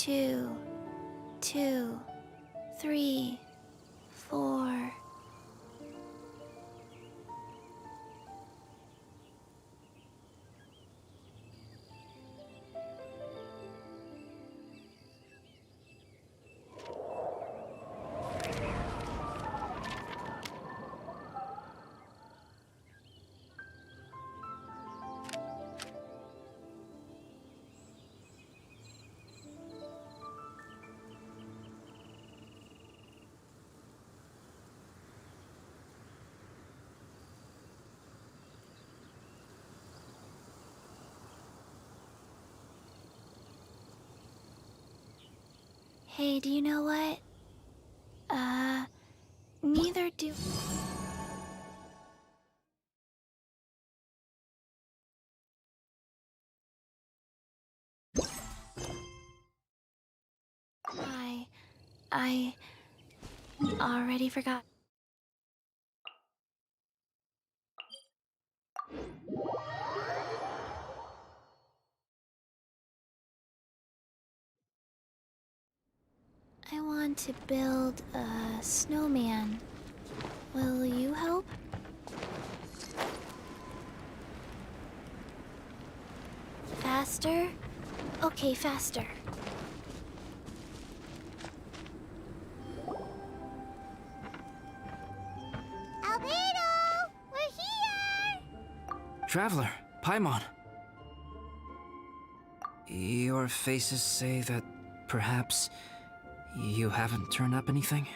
2, 2, 3, 4. Hey, do you know what? Neither do... I already forgot. I want to build a snowman. Will you help? Faster? Okay, faster. Albedo! We're here! Traveler, Paimon. Your faces say that perhaps you haven't turned up anything?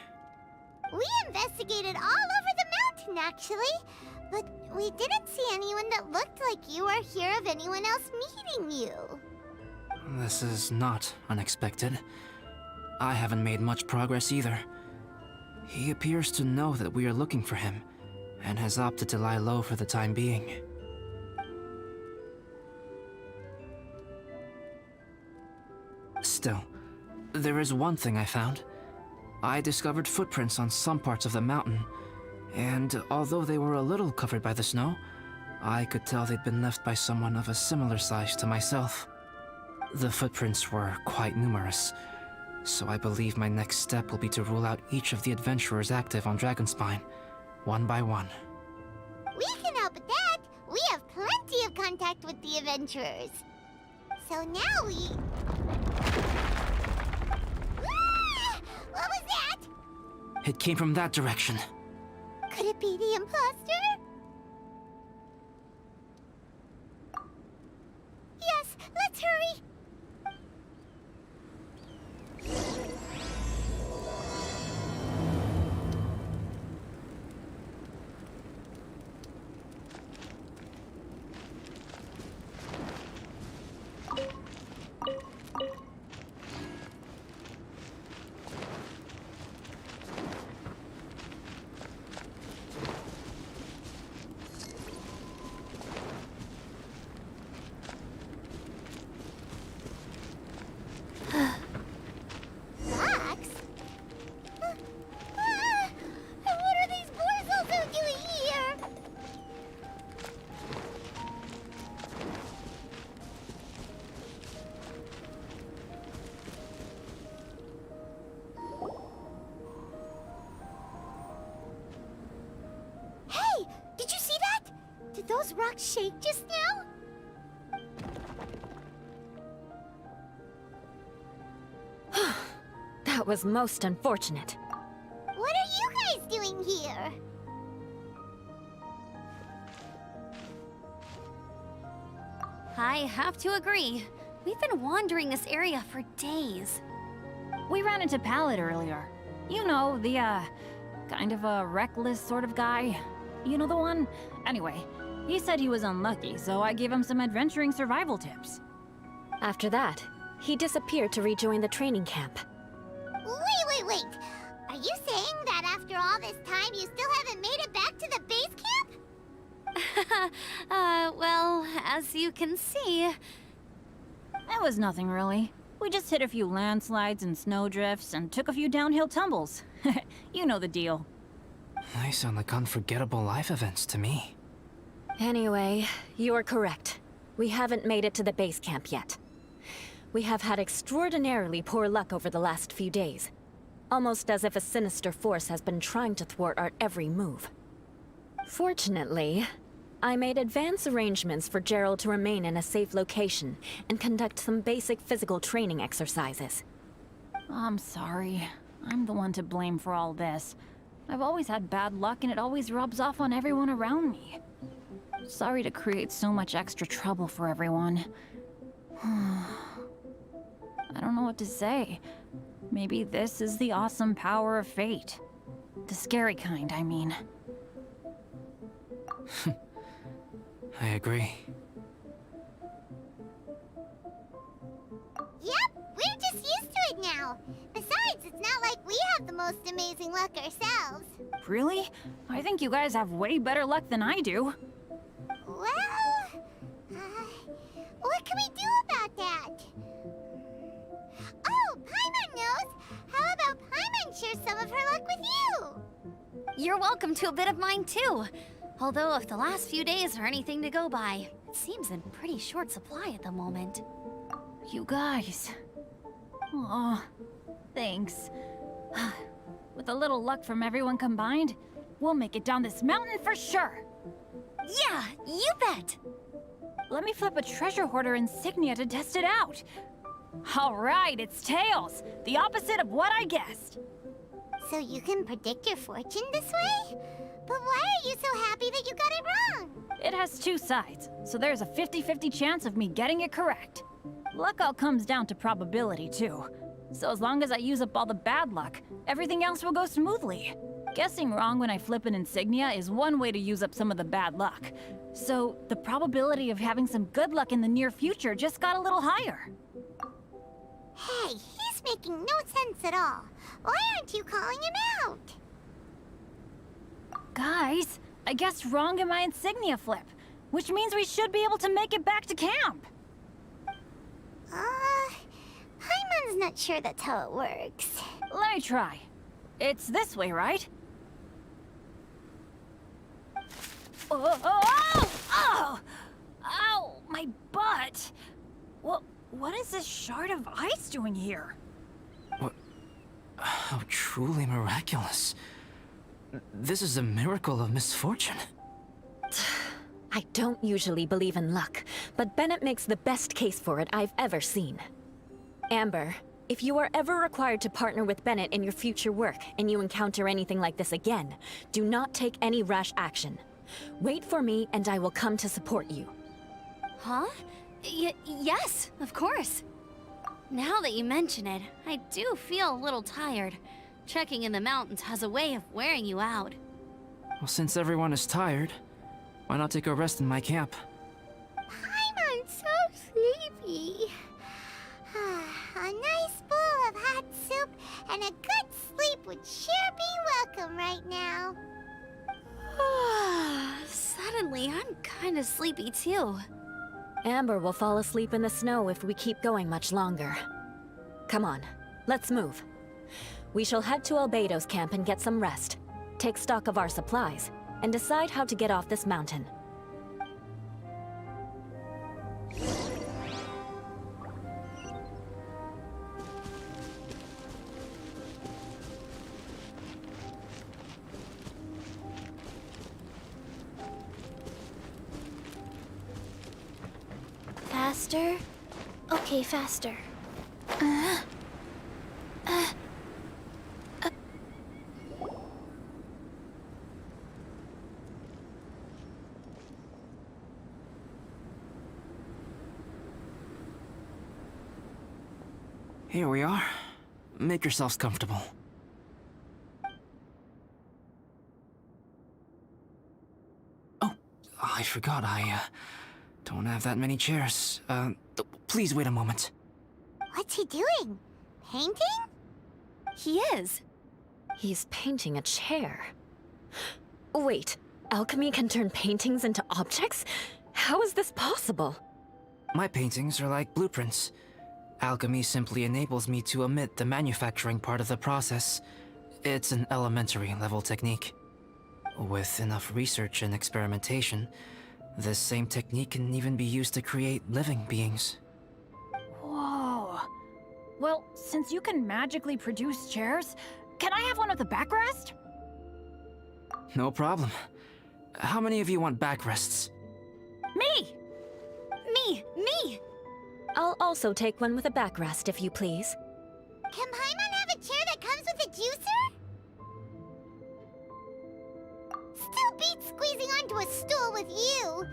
We investigated all over the mountain, actually. But we didn't see anyone that looked like you or hear of anyone else meeting you. This is not unexpected. I haven't made much progress either. He appears to know that we are looking for him, and has opted to lie low for the time being. Still, there is one thing I found. I discovered footprints on some parts of the mountain, and although they were a little covered by the snow, I could tell they'd been left by someone of a similar size to myself. The footprints were quite numerous, so I believe my next step will be to rule out each of the adventurers active on Dragonspine, one by one. We can help with that. We have plenty of contact with the adventurers. So now we... Ah! What was that? It came from that direction. Could it be the imposter? Yes, let's hurry. Those rocks shake just now? That was most unfortunate. What are you guys doing here? I have to agree. We've been wandering this area for days. We ran into Pallet earlier. You know, the, kind of a reckless sort of guy. You know the one? Anyway, he said he was unlucky, so I gave him some adventuring survival tips. After that, he disappeared to rejoin the training camp. Wait. Are you saying that after all this time you still haven't made it back to the base camp? Well, as you can see... That was nothing really. We just hit a few landslides and snowdrifts and took a few downhill tumbles. You know the deal. They sound like unforgettable life events to me. Anyway, you're correct. We haven't made it to the base camp yet. We have had extraordinarily poor luck over the last few days. Almost as if a sinister force has been trying to thwart our every move. Fortunately, I made advance arrangements for Gerald to remain in a safe location and conduct some basic physical training exercises. I'm sorry. I'm the one to blame for all this. I've always had bad luck and it always rubs off on everyone around me. Sorry to create so much extra trouble for everyone. I don't know what to say. Maybe this is the awesome power of fate. The scary kind, I mean. I agree. Yep, we're just used to it now. Besides, it's not like we have the most amazing luck ourselves. Really? I think you guys have way better luck than I do. Well, what can we do about that? Oh, Paimon knows! How about Paimon share some of her luck with you? You're welcome to a bit of mine too. Although if the last few days are anything to go by, it seems in pretty short supply at the moment. You guys. Aw, thanks. With a little luck from everyone combined, we'll make it down this mountain for sure. Yeah, you bet! Let me flip a treasure hoarder insignia to test it out. All right, it's tails. The opposite of what I guessed. So you can predict your fortune this way? But why are you so happy that you got it wrong? It has two sides, so there's a 50-50 chance of me getting it correct. Luck all comes down to probability, too. So as long as I use up all the bad luck, everything else will go smoothly. Guessing wrong when I flip an insignia is one way to use up some of the bad luck. So the probability of having some good luck in the near future just got a little higher. Hey, he's making no sense at all. Why aren't you calling him out? Guys, I guessed wrong in my insignia flip, which means we should be able to make it back to camp. Paimon's not sure that's how it works. Let me try. It's this way, right? Oh! Ow, my butt! What is this shard of ice doing here? What? How truly miraculous. This is a miracle of misfortune. I don't usually believe in luck, but Bennett makes the best case for it I've ever seen. Amber, if you are ever required to partner with Bennett in your future work and you encounter anything like this again, do not take any rash action. Wait for me and I will come to support you. Huh? Yes, of course. Now that you mention it, I do feel a little tired. Trekking in the mountains has a way of wearing you out. Well, since everyone is tired, why not take a rest in my camp? Paimon's so sleepy. A nice bowl of hot soup and a good sleep would sure be welcome right now. Suddenly, I'm kinda sleepy too. Amber will fall asleep in the snow if we keep going much longer. Come on, let's move. We shall head to Albedo's camp and get some rest, take stock of our supplies, and decide how to get off this mountain. Faster? Okay, faster. Here we are. Make yourselves comfortable. Oh, I forgot I don't have that many chairs. Please wait a moment. What's he doing? Painting? He is. He's painting a chair. Wait, alchemy can turn paintings into objects? How is this possible? My paintings are like blueprints. Alchemy simply enables me to omit the manufacturing part of the process. It's an elementary level technique. With enough research and experimentation, this same technique can even be used to create living beings. Whoa. Well, since you can magically produce chairs, can I have one with a backrest? No problem. How many of you want backrests? Me! Me! I'll also take one with a backrest, if you please. Can Paimon have a chair that comes with a juicer? Still beats squeezing onto a stool with you.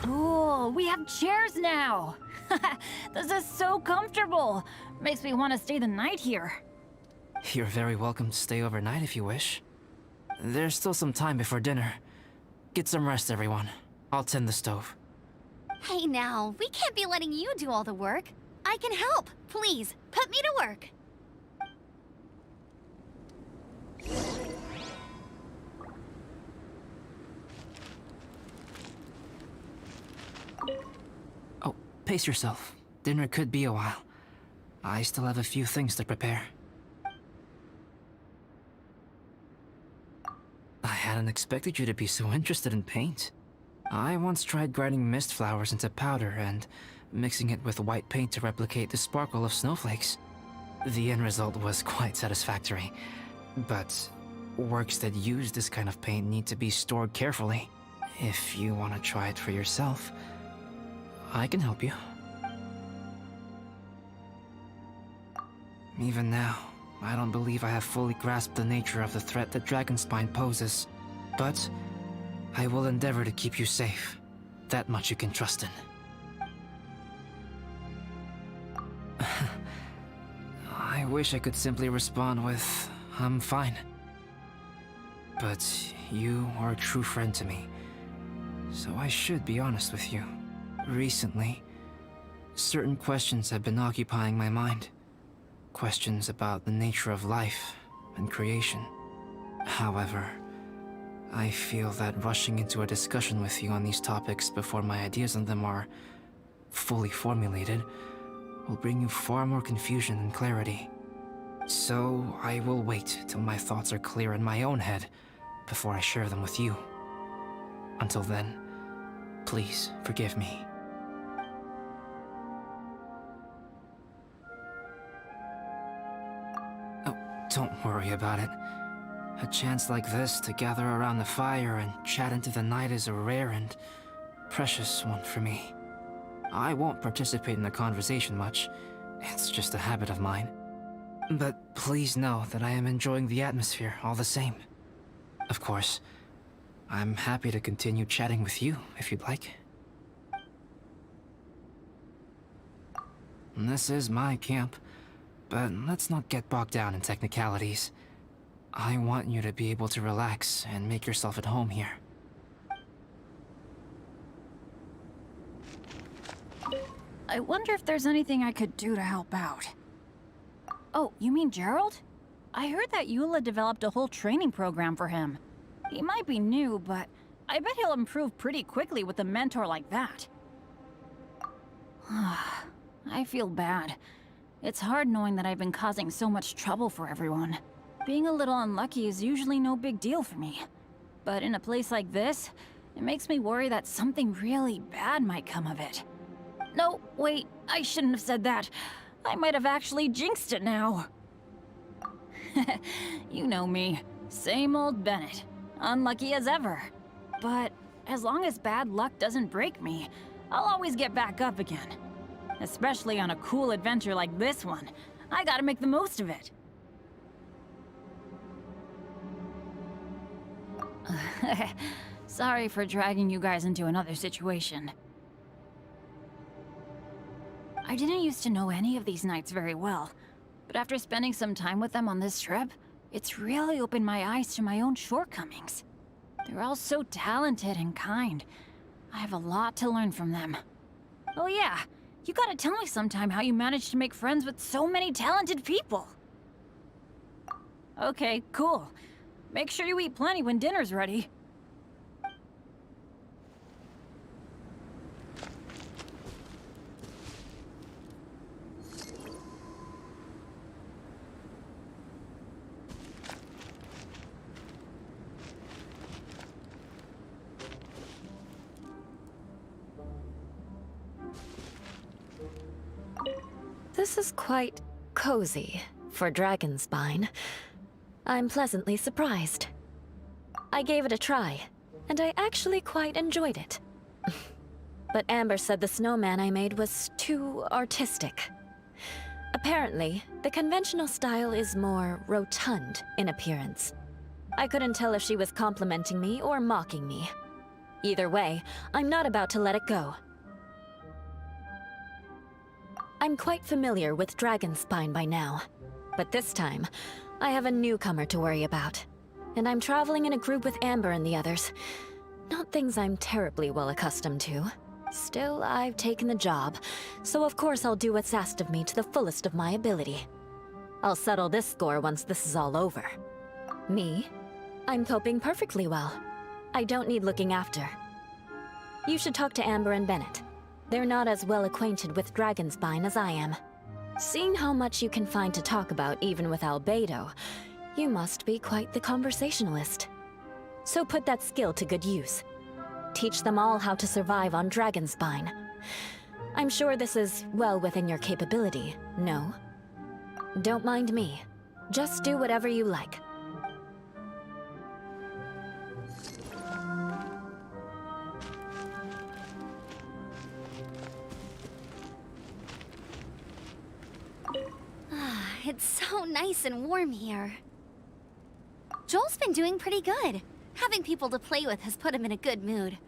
Cool, we have chairs now! This is so comfortable! Makes me want to stay the night here. You're very welcome to stay overnight if you wish. There's still some time before dinner. Get some rest, everyone. I'll tend the stove. Hey now, we can't be letting you do all the work. I can help. Please, put me to work. Oh, pace yourself. Dinner could be a while. I still have a few things to prepare. I hadn't expected you to be so interested in paint. I once tried grinding mist flowers into powder and mixing it with white paint to replicate the sparkle of snowflakes. The end result was quite satisfactory, but works that use this kind of paint need to be stored carefully. If you want to try it for yourself, I can help you. Even now, I don't believe I have fully grasped the nature of the threat that Dragonspine poses, but I will endeavor to keep you safe. That much you can trust in. I wish I could simply respond with, I'm fine. But you are a true friend to me, so I should be honest with you. Recently, certain questions have been occupying my mind. Questions about the nature of life and creation. However, I feel that rushing into a discussion with you on these topics before my ideas on them are fully formulated will bring you far more confusion than clarity. So I will wait till my thoughts are clear in my own head before I share them with you. Until then, please forgive me. Oh, don't worry about it. A chance like this to gather around the fire and chat into the night is a rare and precious one for me. I won't participate in the conversation much. It's just a habit of mine. But please know that I am enjoying the atmosphere all the same. Of course, I'm happy to continue chatting with you if you'd like. This is my camp, but let's not get bogged down in technicalities. I want you to be able to relax and make yourself at home here. I wonder if there's anything I could do to help out. Oh, you mean Gerald? I heard that Eula developed a whole training program for him. He might be new, but I bet he'll improve pretty quickly with a mentor like that. I feel bad. It's hard knowing that I've been causing so much trouble for everyone. Being a little unlucky is usually no big deal for me. But in a place like this, it makes me worry that something really bad might come of it. No, wait, I shouldn't have said that. I might have actually jinxed it now. You know me, same old Bennett. Unlucky as ever. But as long as bad luck doesn't break me, I'll always get back up again. Especially on a cool adventure like this one. I gotta make the most of it. Sorry for dragging you guys into another situation. I didn't used to know any of these knights very well, but after spending some time with them on this trip, it's really opened my eyes to my own shortcomings. They're all so talented and kind. I have a lot to learn from them. Oh yeah, you gotta tell me sometime how you managed to make friends with so many talented people. Okay, cool. Make sure you eat plenty when dinner's ready. This is quite cozy for Dragonspine. I'm pleasantly surprised. I gave it a try, and I actually quite enjoyed it. But Amber said the snowman I made was too artistic. Apparently, the conventional style is more rotund in appearance. I couldn't tell if she was complimenting me or mocking me. Either way, I'm not about to let it go. I'm quite familiar with Dragonspine by now, but this time, I have a newcomer to worry about. And I'm traveling in a group with Amber and the others. Not things I'm terribly well accustomed to. Still, I've taken the job, so of course I'll do what's asked of me to the fullest of my ability. I'll settle this score once this is all over. Me? I'm coping perfectly well. I don't need looking after. You should talk to Amber and Bennett. They're not as well acquainted with Dragonspine as I am. Seeing how much you can find to talk about even with Albedo, you must be quite the conversationalist. So put that skill to good use. Teach them all how to survive on Dragonspine. I'm sure this is well within your capability, no? Don't mind me. Just do whatever you like. It's so nice and warm here. Joel's been doing pretty good. Having people to play with has put him in a good mood.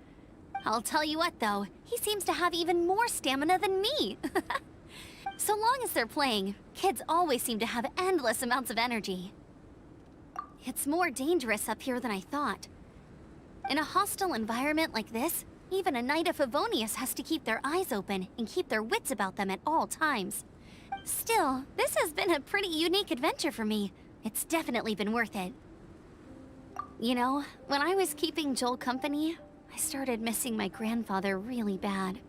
I'll tell you what, though, he seems to have even more stamina than me. So long as they're playing, kids always seem to have endless amounts of energy. It's more dangerous up here than I thought. In a hostile environment like this, even a Knight of Favonius has to keep their eyes open and keep their wits about them at all times. Still, this has been a pretty unique adventure for me. It's definitely been worth it. You know, when I was keeping Joel company, I started missing my grandfather really bad.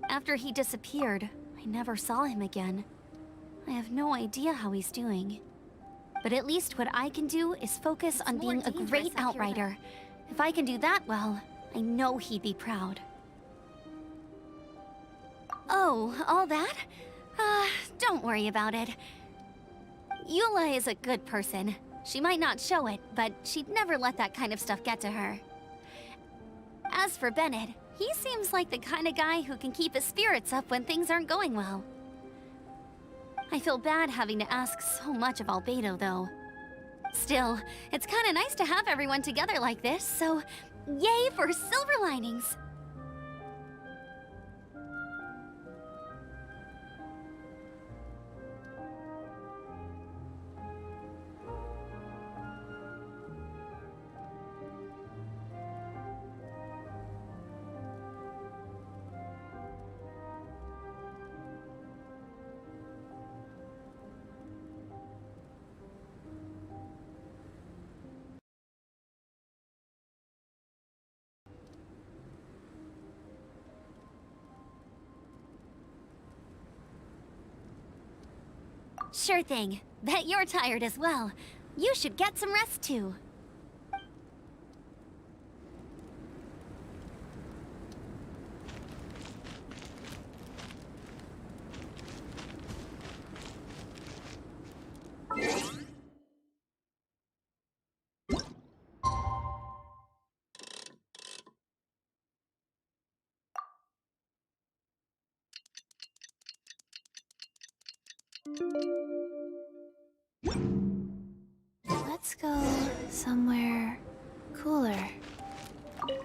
After he disappeared, I never saw him again. I have no idea how he's doing. But at least what I can do is focus on being a great outrider. If I can do that well, I know he'd be proud. Oh, all that? Don't worry about it. Eula is a good person. She might not show it, but she'd never let that kind of stuff get to her. As for Bennett, he seems like the kind of guy who can keep his spirits up when things aren't going well. I feel bad having to ask so much of Albedo, though. Still, it's kind of nice to have everyone together like this, so yay for silver linings! Sure thing. Bet you're tired as well. You should get some rest too. Let's go somewhere cooler.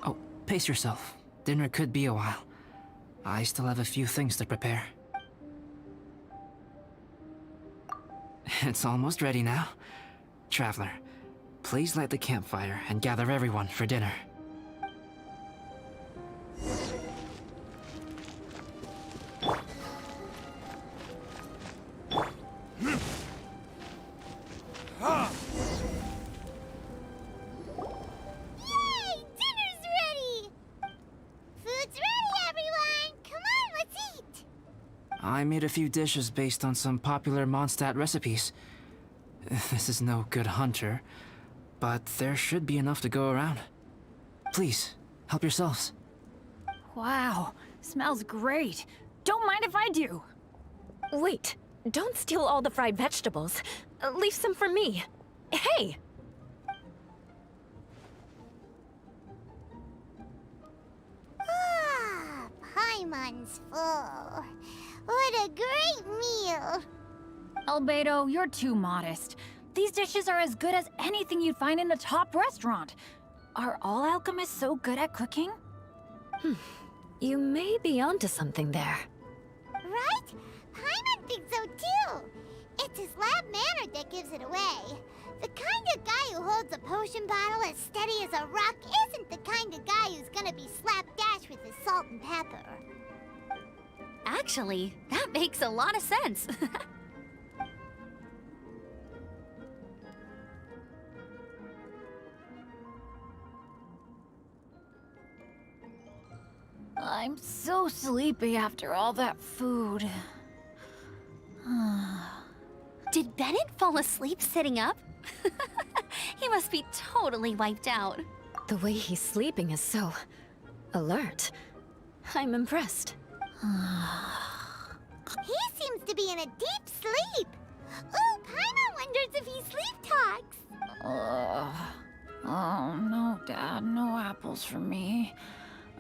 Oh, pace yourself. Dinner could be a while. I still have a few things to prepare. It's almost ready now. Traveler, please light the campfire and gather everyone for dinner. Yay! Dinner's ready! Food's ready, everyone! Come on, let's eat! I made a few dishes based on some popular Mondstadt recipes. This is no good hunter, but there should be enough to go around. Please, help yourselves. Wow, smells great. Don't mind if I do. Wait, don't steal all the fried vegetables. Leave some for me. Hey! Ah, Paimon's full. What a great meal! Albedo, you're too modest. These dishes are as good as anything you'd find in a top restaurant. Are all alchemists so good at cooking? You may be onto something there. Right? Paimon thinks so too. It's his lab manner that gives it away. The kind of guy who holds a potion bottle as steady as a rock isn't the kind of guy who's gonna be slapdash with his salt and pepper. Actually, that makes a lot of sense. I'm so sleepy after all that food. Did Bennett fall asleep sitting up? He must be totally wiped out. The way he's sleeping is so alert. I'm impressed. He seems to be in a deep sleep. Ooh, Paimon wonders if he sleep talks. Oh, no, Dad, no apples for me.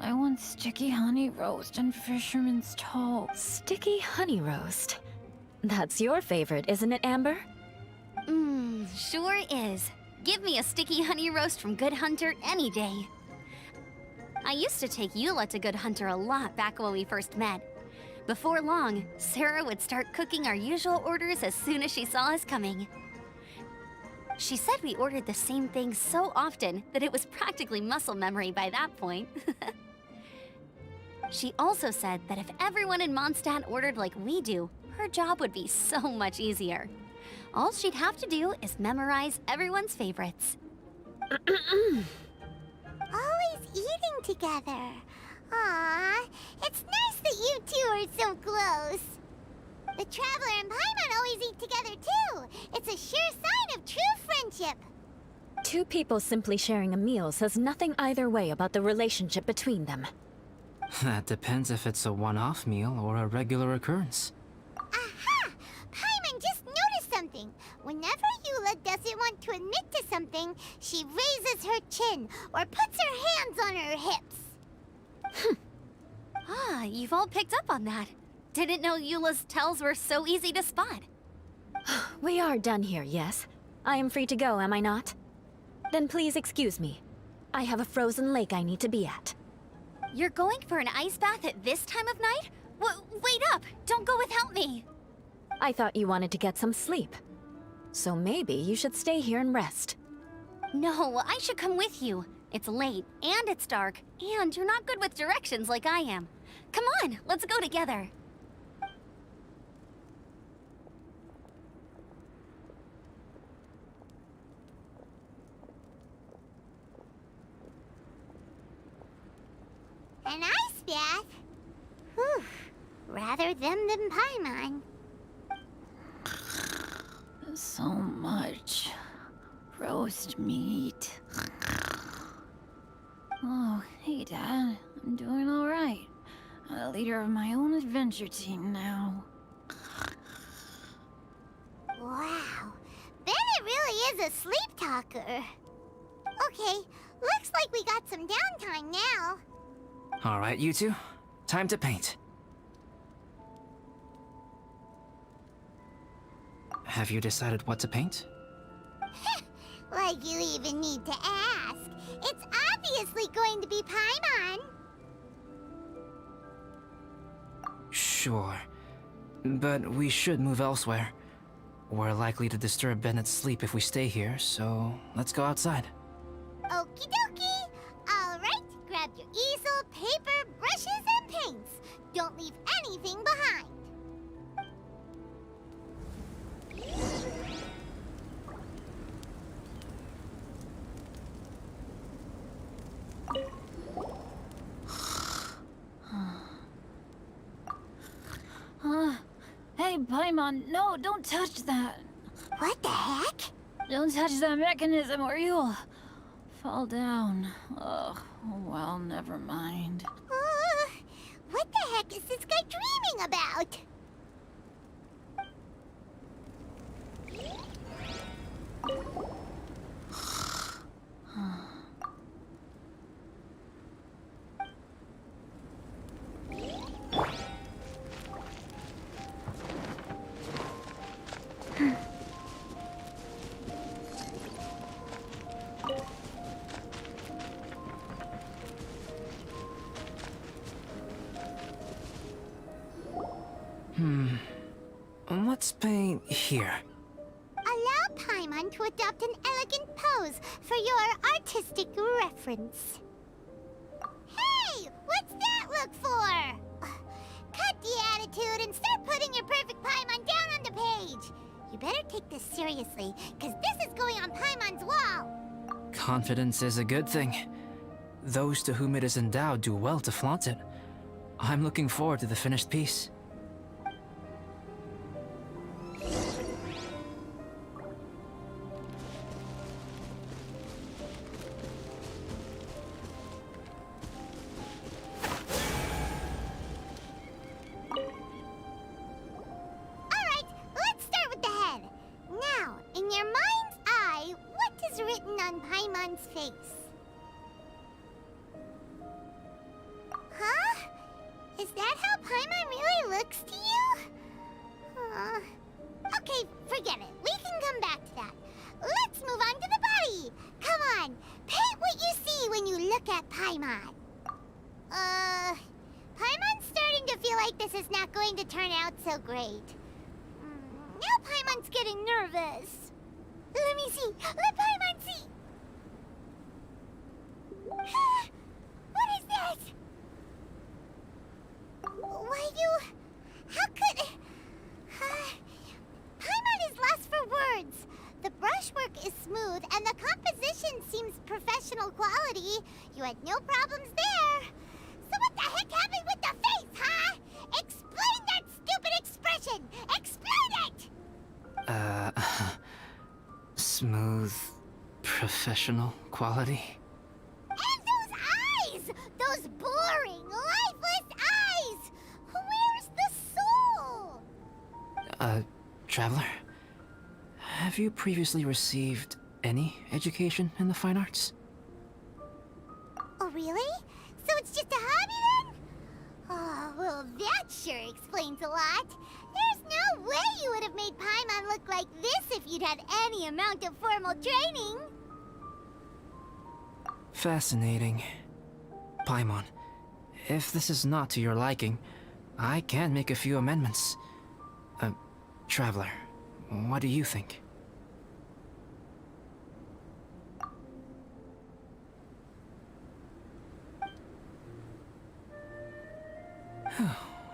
I want sticky honey roast and fisherman's toast. Sticky honey roast. That's your favorite, isn't it, Amber? Sure is. Give me a sticky honey roast from Good Hunter any day. I used to take Eula to Good Hunter a lot back when we first met. Before long, Sarah would start cooking our usual orders as soon as she saw us coming. She said we ordered the same thing so often that it was practically muscle memory by that point. She also said that if everyone in Mondstadt ordered like we do, her job would be so much easier. All she'd have to do is memorize everyone's favorites. Always eating together. Aww, it's nice that you two are so close. The Traveler and Paimon always eat together too. It's a sure sign of true friendship. Two people simply sharing a meal says nothing either way about the relationship between them. That depends if it's a one-off meal or a regular occurrence. Aha! Paimon just noticed something. Whenever Eula doesn't want to admit to something, she raises her chin or puts her hands on her hips. Ah, you've all picked up on that. Didn't know Eula's tells were so easy to spot. We are done here, yes? I am free to go, am I not? Then please excuse me. I have a frozen lake I need to be at. You're going for an ice bath at this time of night? Wait up! Don't go without me! I thought you wanted to get some sleep. So maybe you should stay here and rest. No, I should come with you. It's late, and it's dark, and you're not good with directions like I am. Come on, let's go together. An ice bath? Whew. Rather them than Paimon. So much roast meat. Oh, hey, Dad. I'm doing all right. I'm the leader of my own adventure team now. Wow. Bennett really is a sleep talker. Okay, looks like we got some downtime now. All right, you two. Time to paint. Have you decided what to paint? Like you even need to ask. It's obviously going to be Paimon. Sure. But we should move elsewhere. We're likely to disturb Bennett's sleep if we stay here, so let's go outside. Okie dokie. All right, grab your easel, paper, brushes, and paints. Don't leave anything behind. Hey, Paimon, no, don't touch that. What the heck? Don't touch that mechanism or you'll fall down. Ugh, oh well, never mind. What the heck is this guy dreaming about? Let's paint here. Allow Paimon to adopt an elegant pose for your artistic reference. Hey! What's that look for? Cut the attitude and start putting your perfect Paimon down on the page. You better take this seriously, because this is going on Paimon's wall. Confidence is a good thing. Those to whom it is endowed do well to flaunt it. I'm looking forward to the finished piece. Alright, let's start with the head. Now, in your mind's eye, what is written on Paimon's face? Huh? Is that how Paimon really looks to you? Okay, forget it. We can come back to that. Let's move on to the body. Come on, paint what you see when you look at Paimon. Paimon's starting to feel like this is not going to turn out so great. Now Paimon's getting nervous. Let me see. Let Paimon see. What is that? Why you... How could... Paimon is lost for words. The brushwork is smooth and the composition seems professional quality. You had no problems there. So what the heck happened with the face, huh? Explain that stupid expression! Explain it! Smooth, professional quality. And those eyes! Those boring, lifeless eyes! Where's the soul? Traveler? Have you previously received any education in the fine arts? Oh, really? So it's just a hobby then? Oh, well, that sure explains a lot. There's no way you would have made Paimon look like this if you'd had any amount of formal training. Fascinating. Paimon, if this is not to your liking, I can make a few amendments. Traveler, what do you think?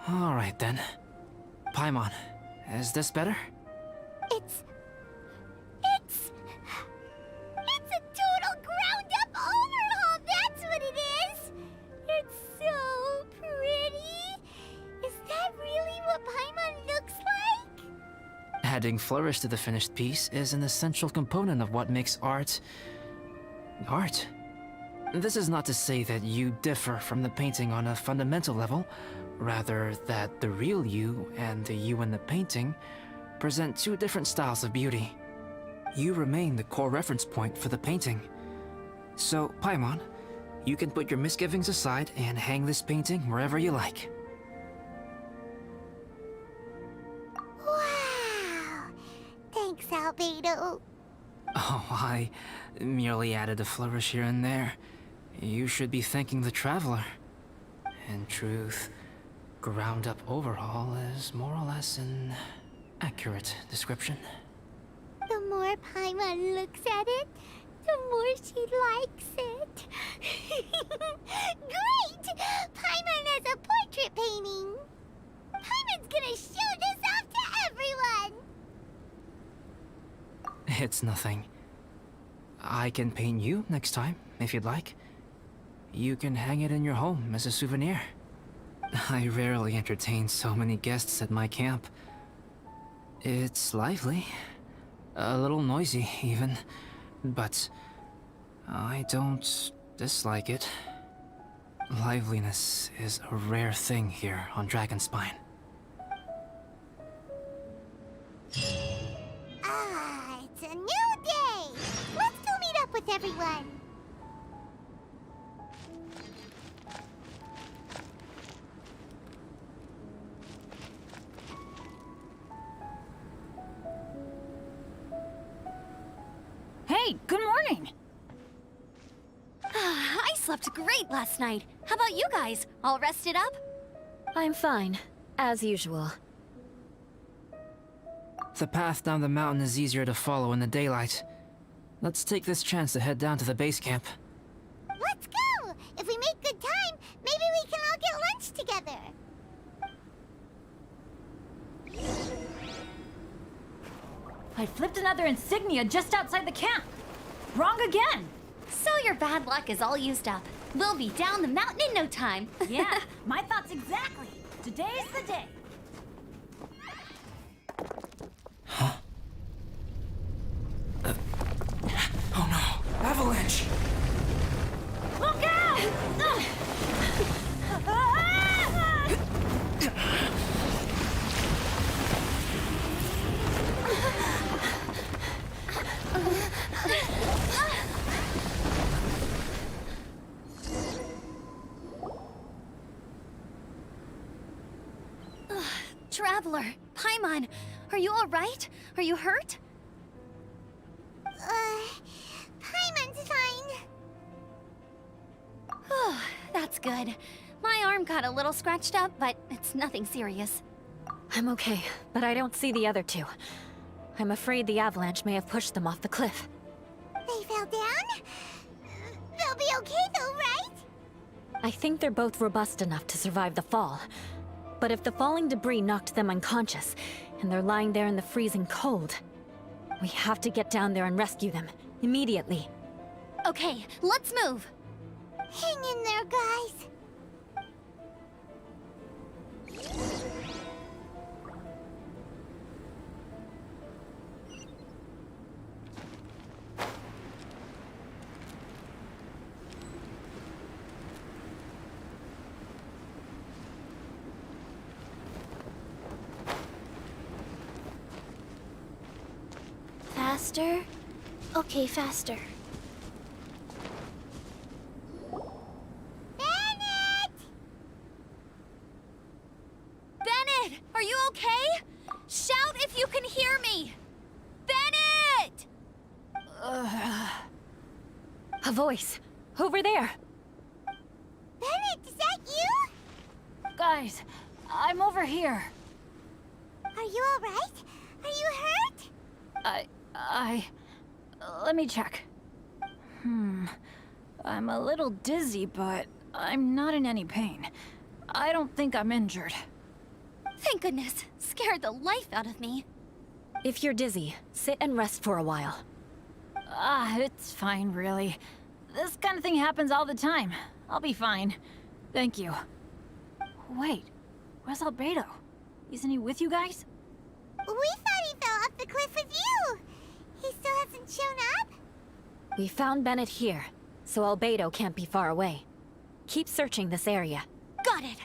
All right then. Paimon, is this better? It's a total ground-up overhaul, that's what it is! It's so pretty! Is that really what Paimon looks like? Adding flourish to the finished piece is an essential component of what makes art... art. This is not to say that you differ from the painting on a fundamental level, rather that the real you and the you in the painting present two different styles of beauty. You remain the core reference point for the painting. So, Paimon, you can put your misgivings aside and hang this painting wherever you like. Wow! Thanks, Albedo. Oh, I merely added a flourish here and there. You should be thanking the Traveler. In truth, ground-up overhaul is more or less an accurate description. The more Paimon looks at it, the more she likes it. Great! Paimon has a portrait painting. Paimon's gonna show this off to everyone. It's nothing. I can paint you next time, if you'd like. You can hang it in your home as a souvenir. I rarely entertain so many guests at my camp. It's lively. A little noisy, even. But I don't dislike it. Liveliness is a rare thing here on Dragonspine. Ah, it's a new day. Let's go meet up with everyone. Hey, good morning! I slept great last night. How about you guys? All rested up? I'm fine, as usual. The path down the mountain is easier to follow in the daylight. Let's take this chance to head down to the base camp. Let's go! If we make good time, maybe we can all get lunch together. I flipped another insignia just outside the camp. Wrong again! So your bad luck is all used up. We'll be down the mountain in no time. Yeah, my thoughts exactly. Today's the day. Oh no! Avalanche! Look out! Traveler, Paimon, are you all right? Are you hurt? Paimon's fine. Oh, that's good. My arm got a little scratched up, but it's nothing serious. I'm okay, but I don't see the other two. I'm afraid the avalanche may have pushed them off the cliff. They fell down? They'll be okay though, right? I think they're both robust enough to survive the fall. But if the falling debris knocked them unconscious, and they're lying there in the freezing cold, we have to get down there and rescue them, immediately. Okay, let's move. Hang in there, guys. Faster? Okay, faster. Bennett! Bennett, are you okay? Shout if you can hear me! Bennett! A voice! Over there! Bennett, is that you? Guys, I'm over here. Are you alright? Are you hurt? Let me check. I'm a little dizzy, but I'm not in any pain. I don't think I'm injured. Thank goodness. Scared the life out of me. If you're dizzy, sit and rest for a while. It's fine, really. This kind of thing happens all the time. I'll be fine. Thank you. Wait, where's Albedo? Isn't he with you guys? We thought he fell off the cliff with you. He still hasn't shown up? We found Bennett here, so Albedo can't be far away. Keep searching this area. Got it.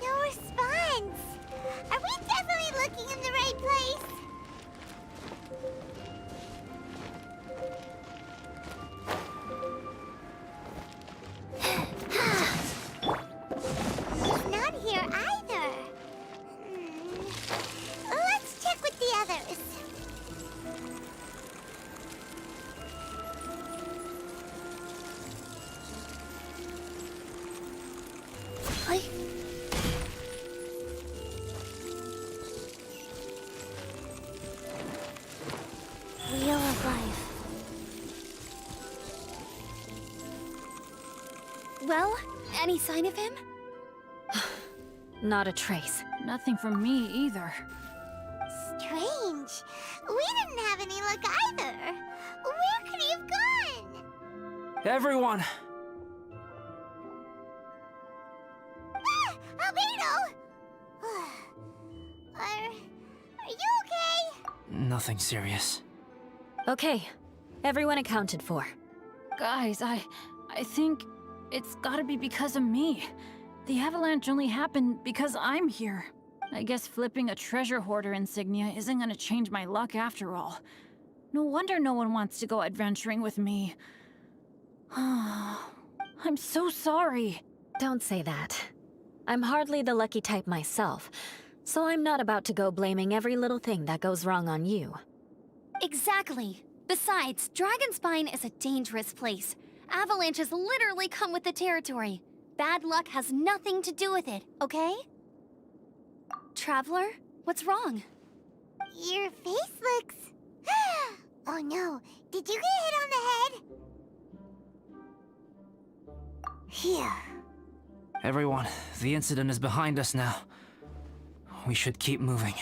No response. Are we definitely looking in the right place? He's not here either. Let's check with the others. Wheel of life. Well, any sign of him? Not a trace. Nothing from me either. Strange. We didn't have any luck either. Where could he have gone? Everyone! Ah! Albedo! Are you okay? Nothing serious. Okay, everyone accounted for. Guys, I think it's gotta be because of me. The avalanche only happened because I'm here. I guess flipping a treasure hoarder insignia isn't gonna change my luck after all. No wonder no one wants to go adventuring with me. I'm so sorry. Don't say that. I'm hardly the lucky type myself, so I'm not about to go blaming every little thing that goes wrong on you. Exactly. Besides, Dragonspine is a dangerous place. Avalanches literally come with the territory. Bad luck has nothing to do with it, okay? Traveler, what's wrong? Your face looks... Oh no, did you get hit on the head? Phew. Everyone, the incident is behind us now. We should keep moving.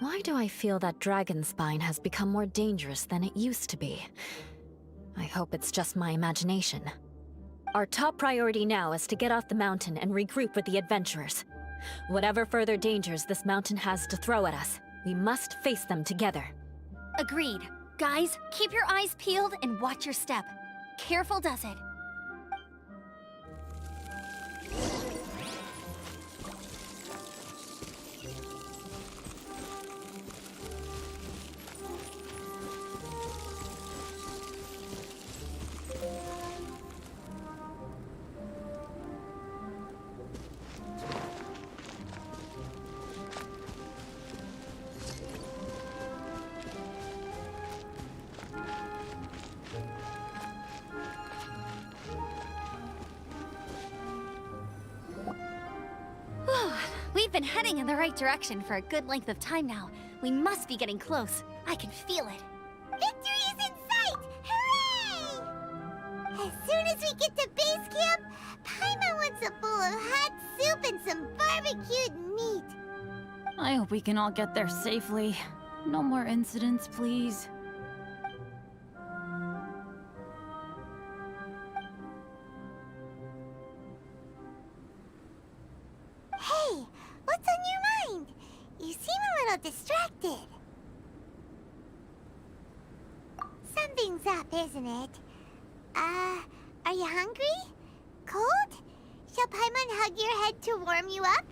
Why do I feel that Dragonspine has become more dangerous than it used to be? I hope it's just my imagination. Our top priority now is to get off the mountain and regroup with the adventurers. Whatever further dangers this mountain has to throw at us, we must face them together. Agreed. Guys, keep your eyes peeled and watch your step. Careful does it. We've been heading in the right direction for a good length of time now. We must be getting close. I can feel it. Victory is in sight! Hooray! As soon as we get to base camp, Paimon wants a bowl of hot soup and some barbecued meat. I hope we can all get there safely. No more incidents, please. Hey, what's on your mind? You seem a little distracted. Something's up, isn't it? Are you hungry? Cold? Shall Paimon hug your head to warm you up?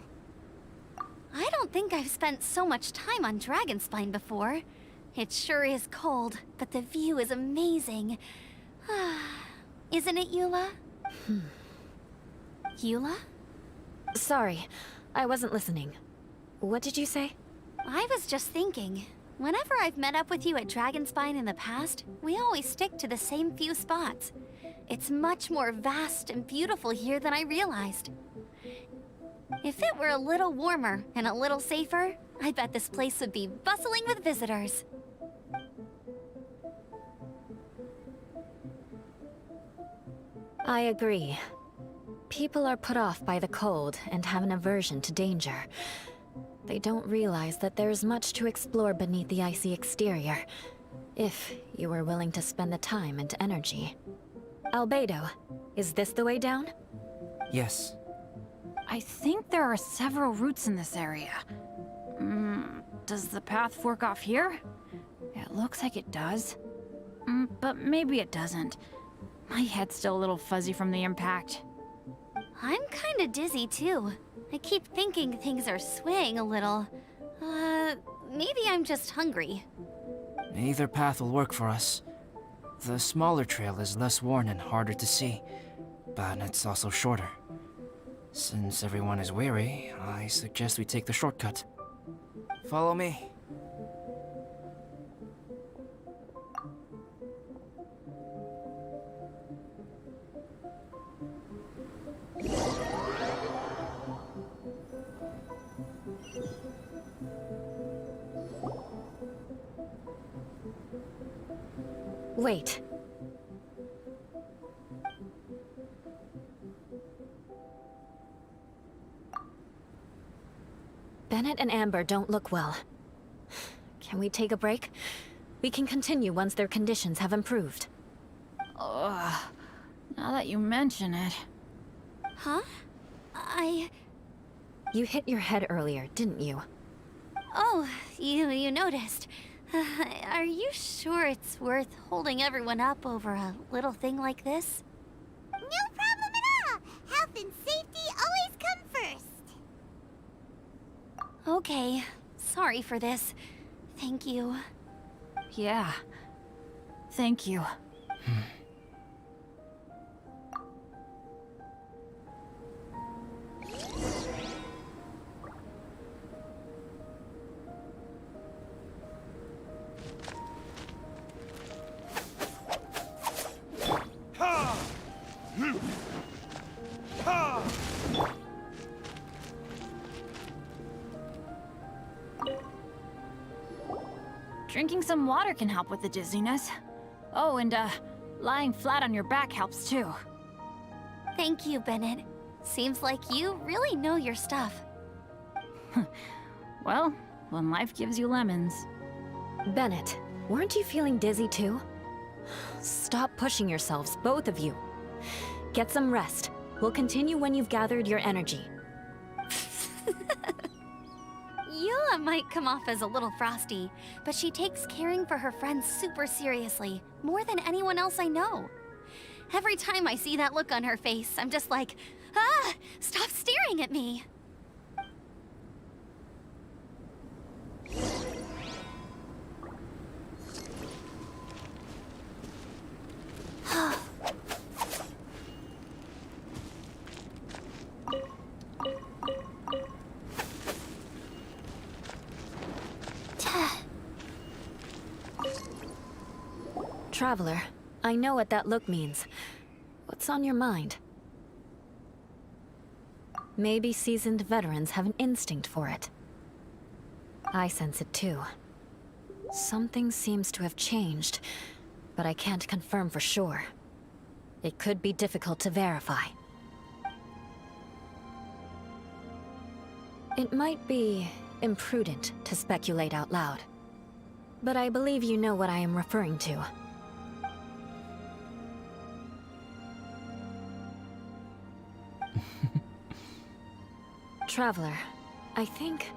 I don't think I've spent so much time on Dragonspine before. It sure is cold, but the view is amazing. Isn't it, Eula? Eula? Sorry, I wasn't listening. What did you say? I was just thinking. Whenever I've met up with you at Dragonspine in the past, we always stick to the same few spots. It's much more vast and beautiful here than I realized. If it were a little warmer and a little safer, I bet this place would be bustling with visitors. I agree. People are put off by the cold and have an aversion to danger. They don't realize that there's much to explore beneath the icy exterior, if you were willing to spend the time and energy. Albedo, is this the way down? Yes. I think there are several routes in this area. Does the path fork off here? It looks like it does. But maybe it doesn't. My head's still a little fuzzy from the impact. I'm kinda dizzy too. I keep thinking things are swaying a little. Maybe I'm just hungry. Either path will work for us. The smaller trail is less worn and harder to see, but it's also shorter. Since everyone is weary, I suggest we take the shortcut. Follow me. Wait. Bennett and Amber don't look well. Can we take a break? We can continue once their conditions have improved. Ugh. Now that you mention it. Huh? You hit your head earlier, didn't you? Oh, you noticed. Are you sure it's worth holding everyone up over a little thing like this? No problem at all! Health and safety always Okay, sorry for this. Thank you. Yeah. Thank you. Drinking some water can help with the dizziness. Oh, and lying flat on your back helps too. Thank you, Bennett. Seems like you really know your stuff. Well, when life gives you lemons. Bennett, weren't you feeling dizzy too? Stop pushing yourselves, both of you. Get some rest. We'll continue when you've gathered your energy. Yula might come off as a little frosty, but she takes caring for her friends super seriously, more than anyone else I know. Every time I see that look on her face, I'm just like, ah, stop staring at me. Traveler, I know what that look means. What's on your mind? Maybe seasoned veterans have an instinct for it. I sense it too. Something seems to have changed, but I can't confirm for sure. It could be difficult to verify. It might be imprudent to speculate out loud, but I believe you know what I am referring to. Traveler, I think...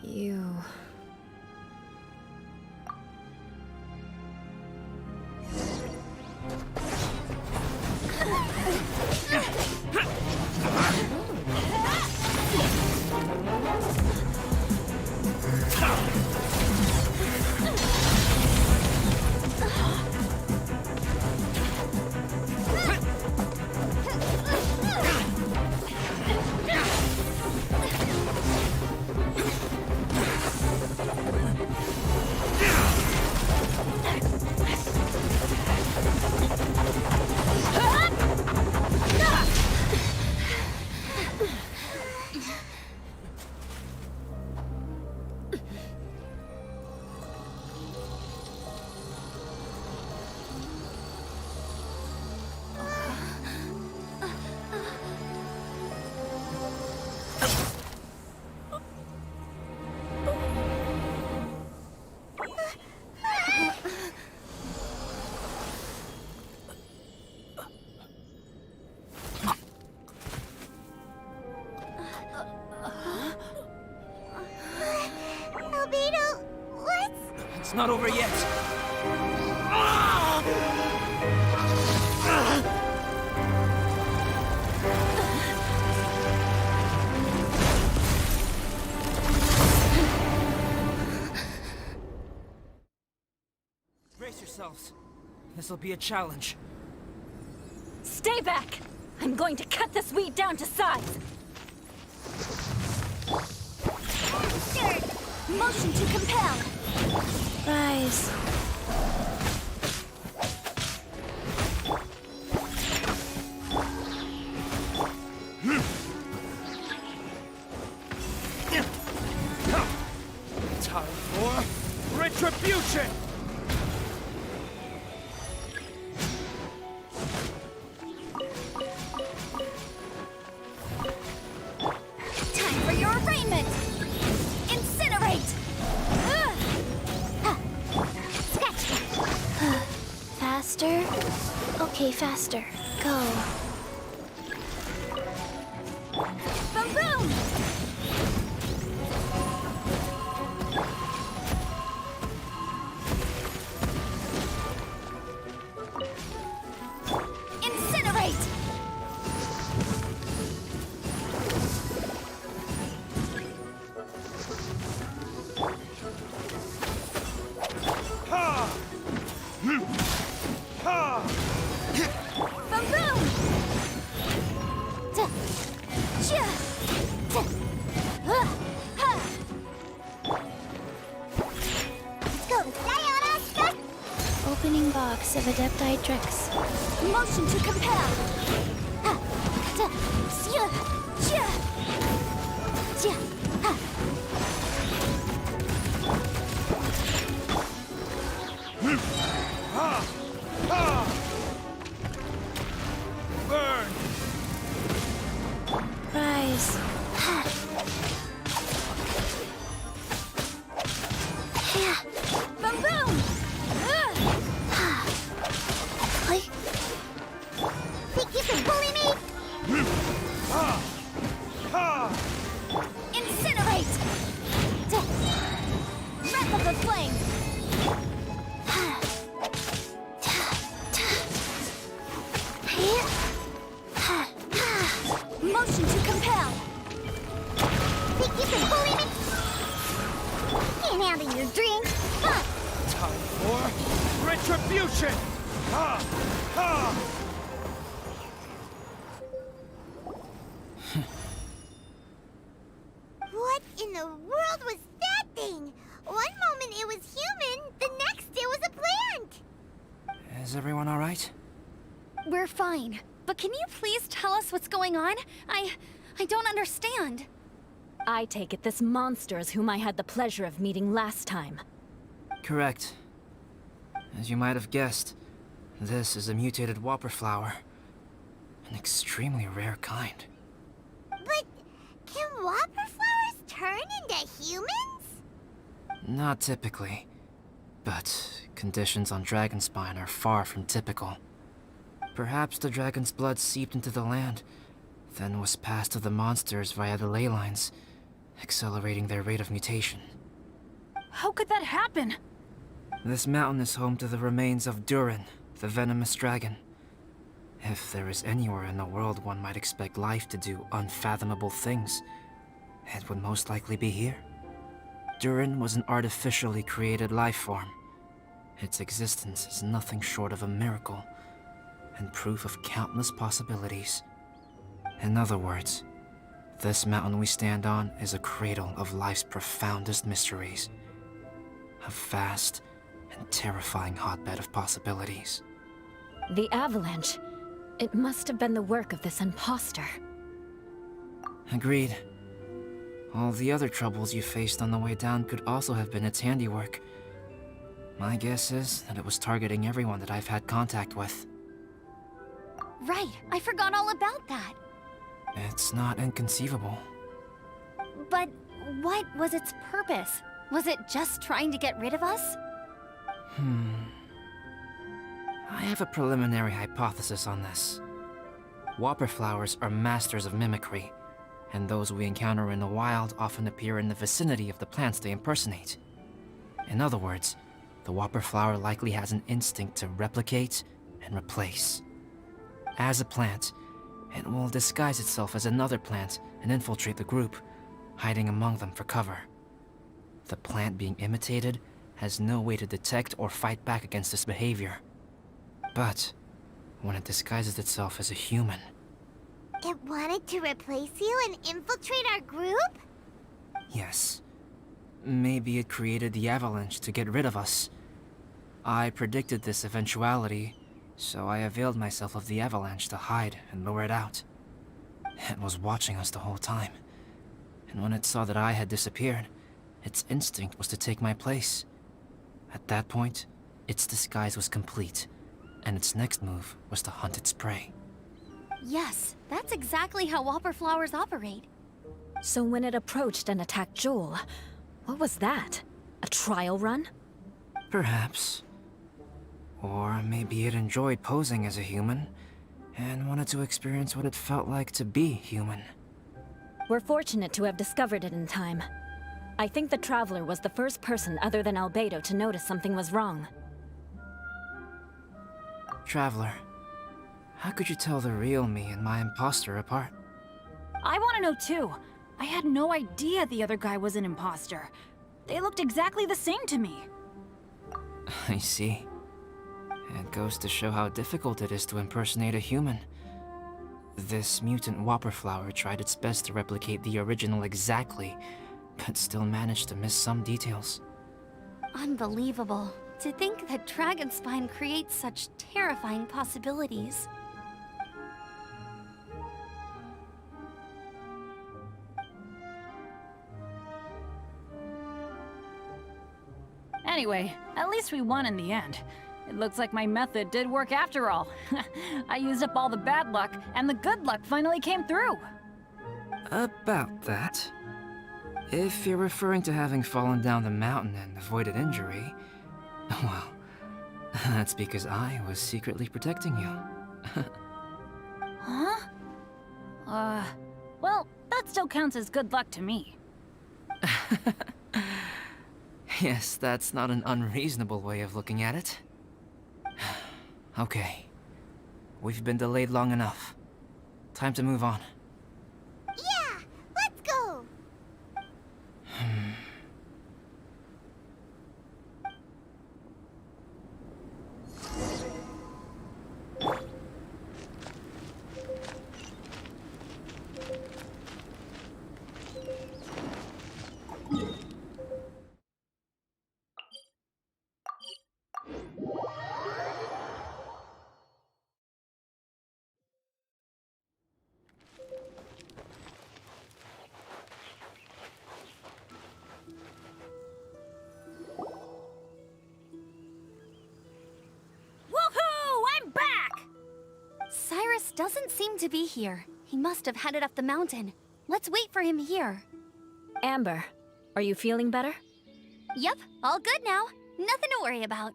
you... Albedo, what's... It's not over yet. Brace yourselves. This'll be a challenge. Stay back! I'm going to cut this weed down to size! Motion to compel. Rise. Time for retribution! Time for your arraignment. Incinerate. Scratch that. Faster? Okay, faster. Go. Boom boom. Incinerate. opening box of Adepti tricks. Motion to compel. Ha, ta, sia, chia, chia, ha. Burn! Rise. Yeah. Boom, boom. Like, think you can bully me? Incinerate! Breath of the flame! Motion to compel. Think you can bully me? Can't handle your drink. Huh. Time for retribution! Ha! Ha! What in the world was that thing? One moment it was human, the next it was a plant. Is everyone alright? We're fine. But can you please tell us what's going on? I don't understand. I take it this monster is whom I had the pleasure of meeting last time. Correct. As you might have guessed, this is a mutated whopper flower. An extremely rare kind. But can whopper flowers turn into humans? Not typically, but conditions on Dragonspine are far from typical. Perhaps the dragon's blood seeped into the land, then was passed to the monsters via the ley lines, accelerating their rate of mutation. How could that happen? This mountain is home to the remains of Durin, the venomous dragon. If there is anywhere in the world one might expect life to do unfathomable things, it would most likely be here. Durin was an artificially created life form. Its existence is nothing short of a miracle, and proof of countless possibilities. In other words, this mountain we stand on is a cradle of life's profoundest mysteries. A vast and terrifying hotbed of possibilities. The avalanche. It must have been the work of this imposter. Agreed. All the other troubles you faced on the way down could also have been its handiwork. My guess is that it was targeting everyone that I've had contact with. Right, I forgot all about that. It's not inconceivable. But what was its purpose? Was it just trying to get rid of us? I have a preliminary hypothesis on this. Whopper flowers are masters of mimicry, and those we encounter in the wild often appear in the vicinity of the plants they impersonate. In other words, the whopper flower likely has an instinct to replicate and replace. As a plant, it will disguise itself as another plant and infiltrate the group, hiding among them for cover. The plant being imitated has no way to detect or fight back against this behavior. But when it disguises itself as a human, It wanted to replace you and infiltrate our group? yes, maybe it created the avalanche to get rid of us. I predicted this eventuality, so I availed myself of the avalanche to hide and lure it out. It was watching us the whole time, and when it saw that I had disappeared, its instinct was to take my place. At that point, its disguise was complete, and its next move was to hunt its prey. Yes, that's exactly how whopper flowers operate. So when it approached and attacked Joel, what was that? A trial run? Perhaps. Or maybe it enjoyed posing as a human, and wanted to experience what it felt like to be human. We're fortunate to have discovered it in time. I think the Traveler was the first person other than Albedo to notice something was wrong. Traveler, how could you tell the real me and my imposter apart? I want to know too. I had no idea the other guy was an imposter. They looked exactly the same to me. I see. It goes to show how difficult it is to impersonate a human. This mutant whopper flower tried its best to replicate the original exactly, but still managed to miss some details. Unbelievable. To think that Dragonspine creates such terrifying possibilities. Anyway, at least we won in the end. It looks like my method did work after all. I used up all the bad luck, and the good luck finally came through. About that. If you're referring to having fallen down the mountain and avoided injury, well, that's because I was secretly protecting you. Huh? Well, that still counts as good luck to me. Yes, that's not an unreasonable way of looking at it. Okay. We've been delayed long enough. Time to move on. Yeah, let's go! Woohoo! I'm back! Cyrus doesn't seem to be here. He must have headed up the mountain. Let's wait for him here. Amber, are you feeling better? Yep, all good now. Nothing to worry about.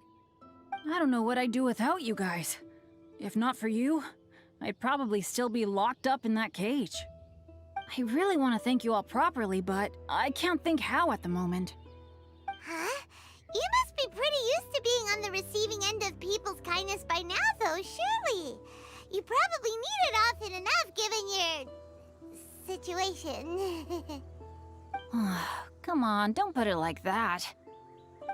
I don't know what I'd do without you guys. If not for you, I'd probably still be locked up in that cage. I really want to thank you all properly, but I can't think how at the moment. Huh? You must be pretty used to being on the receiving end of people's kindness by now, though, surely. You probably need it often enough given your situation. Come on, don't put it like that.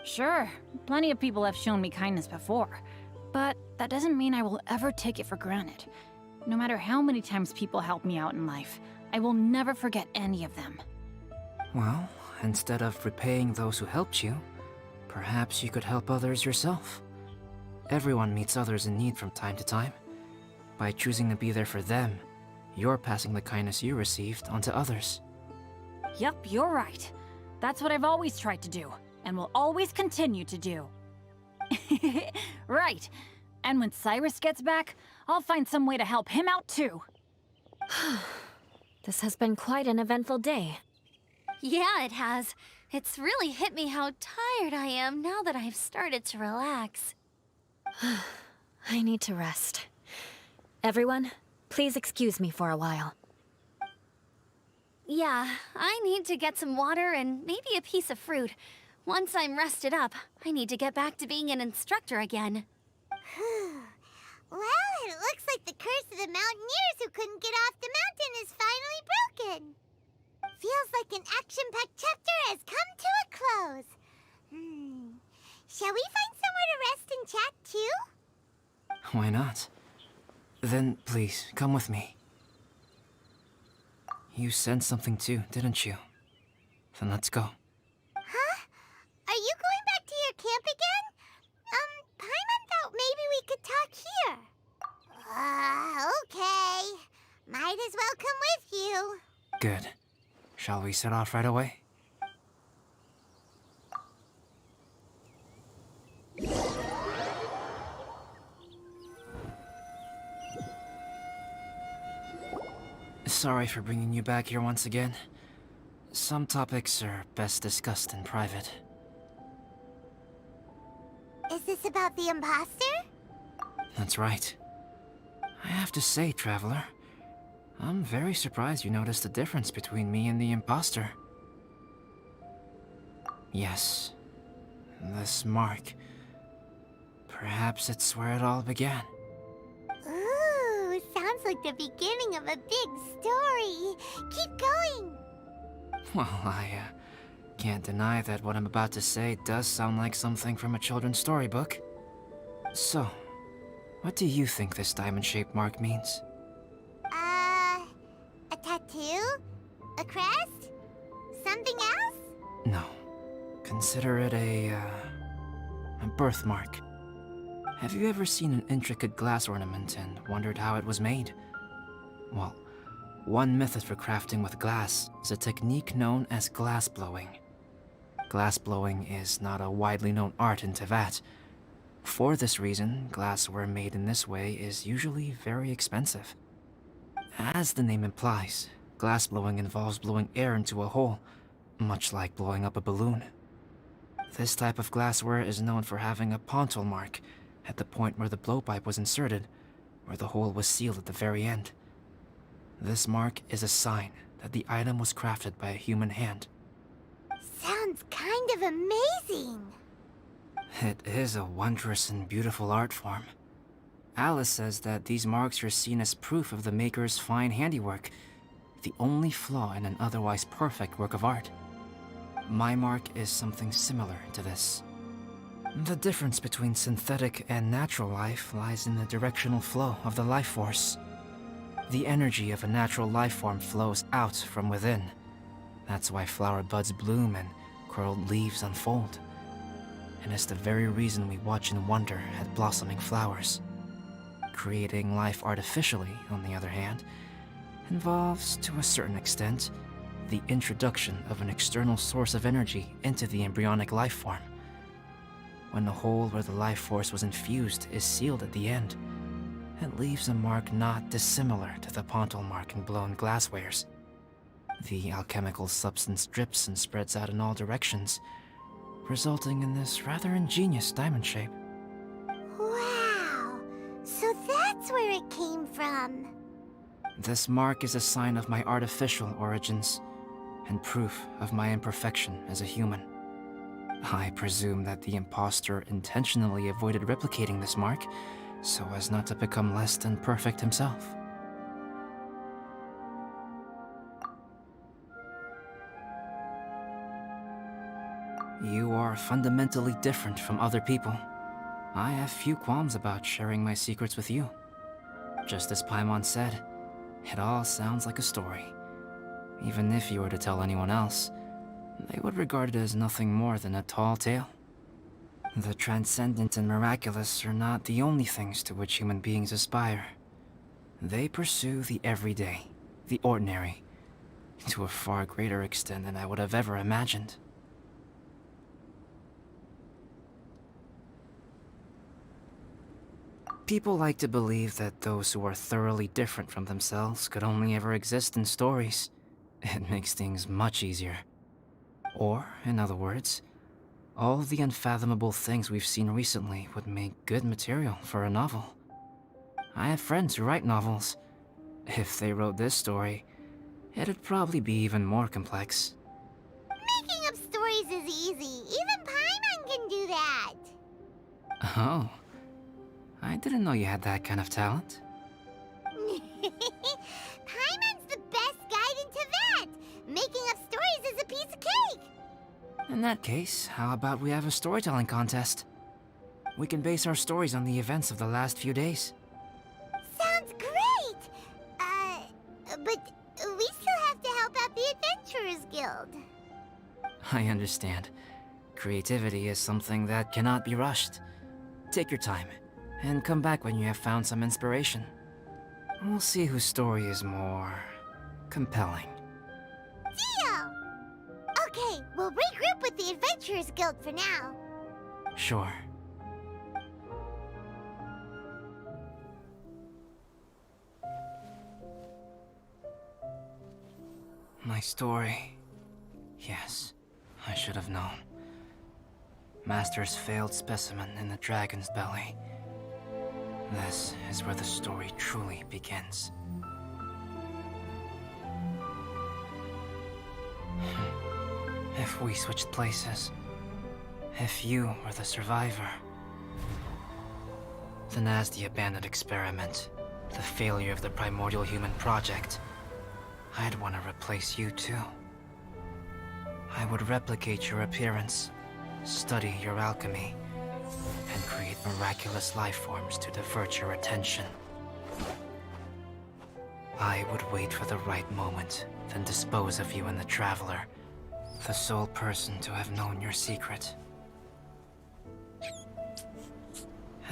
Sure, plenty of people have shown me kindness before, but that doesn't mean I will ever take it for granted. No matter how many times people help me out in life, I will never forget any of them. Well, instead of repaying those who helped you, perhaps you could help others yourself. Everyone meets others in need from time to time. By choosing to be there for them, you're passing the kindness you received onto others. Yep, you're right. That's what I've always tried to do, and will always continue to do. Right. And when Cyrus gets back, I'll find some way to help him out too. This has been quite an eventful day. Yeah, it has. It's really hit me how tired I am now that I've started to relax. I need to rest. Everyone, please excuse me for a while. Yeah, I need to get some water and maybe a piece of fruit. Once I'm rested up, I need to get back to being an instructor again. Well, it looks like the curse of the mountaineers who couldn't get off the mountain is finally broken. Feels like an action-packed chapter has come to a close. Shall we find somewhere to rest and chat too? Why not? Then please, come with me. You sensed something too, didn't you? Then let's go. Huh? Are you going back to your camp again? Paimon thought maybe we could talk here. Okay. Might as well come with you. Good. Shall we set off right away? Sorry for bringing you back here once again. Some topics are best discussed in private. Is this about the imposter? That's right. I have to say, Traveler, I'm very surprised you noticed the difference between me and the imposter. Yes, this mark. Perhaps it's where it all began. Ooh, sounds like the beginning of a big story. Keep going. Well, I can't deny that what I'm about to say does sound like something from a children's storybook. So, what do you think this diamond-shaped mark means? A tattoo? A crest? Something else? No. Consider it a a birthmark. Have you ever seen an intricate glass ornament and wondered how it was made? Well, one method for crafting with glass is a technique known as glass blowing. Glass blowing is not a widely known art in Teyvat. For this reason, glassware made in this way is usually very expensive. As the name implies, glass blowing involves blowing air into a hole, much like blowing up a balloon. This type of glassware is known for having a pontil mark at the point where the blowpipe was inserted, where the hole was sealed at the very end. This mark is a sign that the item was crafted by a human hand. Sounds kind of amazing. It is a wondrous and beautiful art form. Alice says that these marks are seen as proof of the maker's fine handiwork, the only flaw in an otherwise perfect work of art. My mark is something similar to this. The difference between synthetic and natural life lies in the directional flow of the life force. The energy of a natural life form flows out from within. That's why flower buds bloom and curled leaves unfold. And it's the very reason we watch and wonder at blossoming flowers. Creating life artificially, on the other hand, involves, to a certain extent, the introduction of an external source of energy into the embryonic life form. When the hole where the life force was infused is sealed at the end, it leaves a mark not dissimilar to the pontil mark in blown glasswares. The alchemical substance drips and spreads out in all directions, resulting in this rather ingenious diamond shape. Wow, so that's where it came from. This mark is a sign of my artificial origins, and proof of my imperfection as a human. I presume that the impostor intentionally avoided replicating this mark, so as not to become less than perfect himself. You are fundamentally different from other people. I have few qualms about sharing my secrets with you. Just as Paimon said, it all sounds like a story. Even if you were to tell anyone else, they would regard it as nothing more than a tall tale. The transcendent and miraculous are not the only things to which human beings aspire. They pursue the everyday, the ordinary, to a far greater extent than I would have ever imagined. People like to believe that those who are thoroughly different from themselves could only ever exist in stories. It makes things much easier. Or, in other words, all the unfathomable things we've seen recently would make good material for a novel. I have friends who write novels. If they wrote this story, it'd probably be even more complex. Making up stories is easy. Even Paimon can do that. Oh. I didn't know you had that kind of talent. Paimon's the best guide in Teyvat. Making up stories is a piece of cake. In that case, how about we have a storytelling contest? We can base our stories on the events of the last few days. Sounds great! But we still have to help out the Adventurers Guild. I understand. Creativity is something that cannot be rushed. Take your time, and come back when you have found some inspiration. We'll see whose story is more compelling. Deal! Okay, we'll regroup with the Adventurers Guild for now. Sure. My story. Yes, I should have known. Master's failed specimen in the dragon's belly. This is where the story truly begins. If we switched places, if you were the survivor, then as the abandoned experiment, the failure of the primordial human project, I'd want to replace you too. I would replicate your appearance, study your alchemy, and create miraculous life forms to divert your attention. I would wait for the right moment, then dispose of you and the Traveler, the sole person to have known your secret.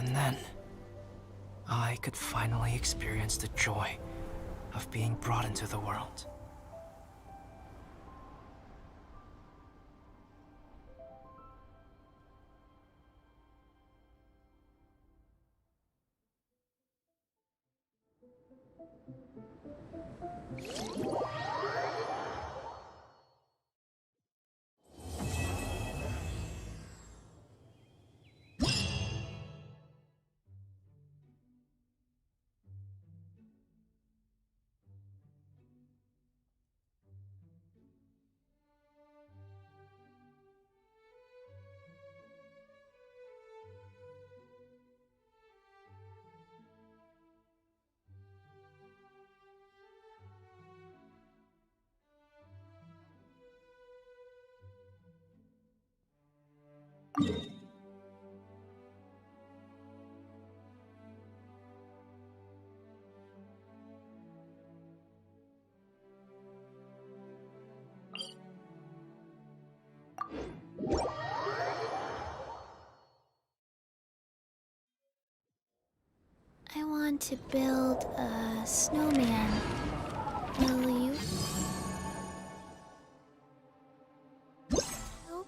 And then, I could finally experience the joy of being brought into the world. I want to build a snowman. Will you? Help?